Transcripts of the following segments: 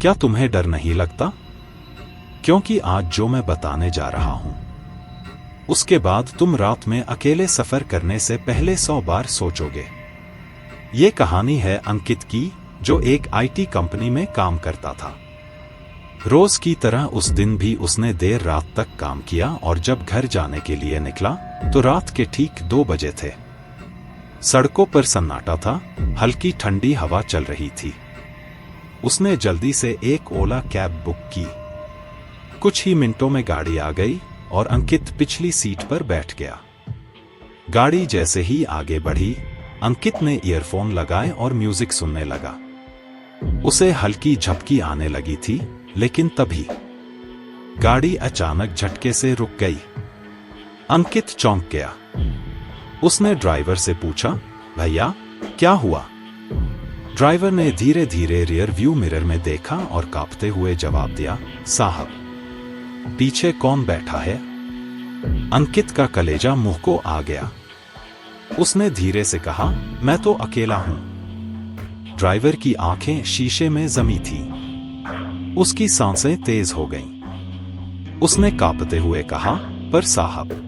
क्या तुम्हें डर नहीं लगता? क्योंकि आज जो मैं बताने जा रहा हूं, उसके बाद तुम रात में अकेले सफर करने से पहले 100 बार सोचोगे। ये कहानी है अंकित की, जो एक आईटी कंपनी में काम करता था। रोज की तरह उस दिन भी उसने देर रात तक काम किया और जब घर जाने के लिए निकला तो रात के ठीक 2 बजे थे। सड़कों पर सन्नाटा था, हल्की ठंडी हवा चल रही थी। उसने जल्दी से एक ओला कैब बुक की। कुछ ही मिनटों में गाड़ी आ गई और अंकित पिछली सीट पर बैठ गया। गाड़ी जैसे ही आगे बढ़ी, अंकित ने ईयरफोन लगाए और म्यूजिक सुनने लगा। उसे हल्की झपकी आने लगी थी, लेकिन तभी गाड़ी अचानक झटके से रुक गई। अंकित चौंक गया। उसने ड्राइवर से पूछा, भैया क्या हुआ? ड्राइवर ने धीरे धीरे रियर व्यू मिरर में देखा और कांपते हुए जवाब दिया, साहब, पीछे कौन बैठा है? अंकित का कलेजा मुंह को आ गया। उसने धीरे से कहा, मैं तो अकेला हूं। ड्राइवर की आंखें शीशे में जमी थी। उसकी सांसें तेज हो गईं। उसने कांपते हुए कहा, पर साहब,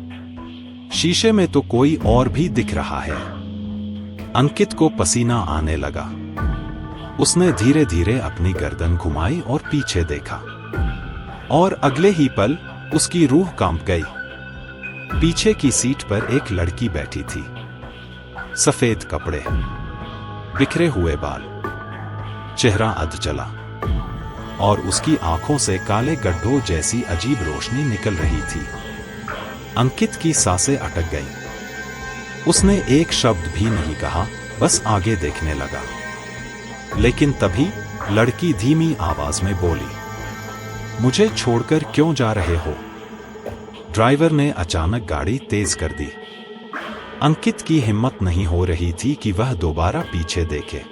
शीशे में तो कोई और भी दिख रहा है। अंकित को पसीना आने लगा। उसने धीरे धीरे अपनी गर्दन घुमाई और पीछे देखा, और अगले ही पल उसकी रूह कांप गई। पीछे की सीट पर एक लड़की बैठी थी। सफेद कपड़े, बिखरे हुए बाल, चेहरा अधजला, और उसकी आंखों से काले गड्ढों जैसी अजीब रोशनी निकल रही थी। अंकित की सांसें अटक गईं। उसने एक शब्द भी नहीं कहा, बस आगे देखने लगा। लेकिन तभी लड़की धीमी आवाज में बोली, मुझे छोड़कर क्यों जा रहे हो? ड्राइवर ने अचानक गाड़ी तेज कर दी। अंकित की हिम्मत नहीं हो रही थी कि वह दोबारा पीछे देखे।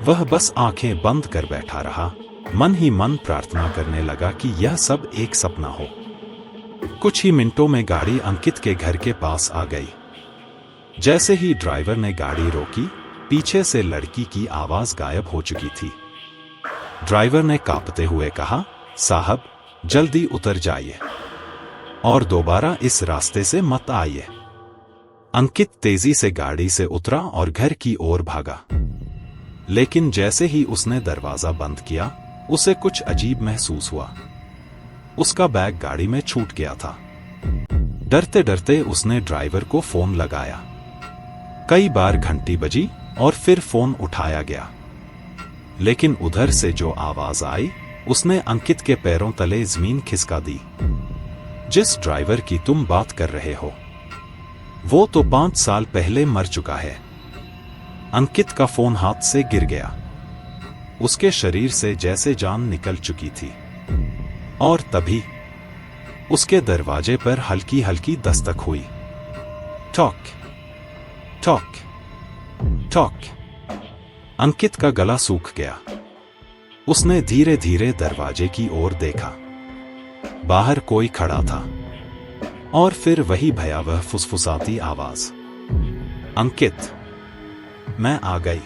वह बस आंखें बंद कर बैठा रहा, मन ही मन प्रार्थना करने लगा कि यह सब एक सपना हो। कुछ ही मिनटों में गाड़ी अंकित के घर के पास आ गई। जैसे ही ड्राइवर ने गाड़ी रोकी, पीछे से लड़की की आवाज गायब हो चुकी थी। ड्राइवर ने कांपते हुए कहा, साहब, जल्दी उतर जाइए और दोबारा इस रास्ते से मत आइए। अंकित तेजी से गाड़ी से उतरा और घर की ओर भागा। लेकिन जैसे ही उसने दरवाजा बंद किया, उसे कुछ अजीब महसूस हुआ। उसका बैग गाड़ी में छूट गया था। डरते डरते उसने ड्राइवर को फोन लगाया। कई बार घंटी बजी और फिर फोन उठाया गया, लेकिन उधर से जो आवाज आई, उसने अंकित के पैरों तले जमीन खिसका दी। जिस ड्राइवर की तुम बात कर रहे हो, वो तो 5 साल पहले मर चुका है। अंकित का फोन हाथ से गिर गया। उसके शरीर से जैसे जान निकल चुकी थी। और तभी उसके दरवाजे पर हल्की हल्की दस्तक हुई। ठॉक ठॉक ठॉक। अंकित का गला सूख गया। उसने धीरे धीरे दरवाजे की ओर देखा। बाहर कोई खड़ा था, और फिर वही भयावह फुसफुसाती आवाज, अंकित, मैं आ गई।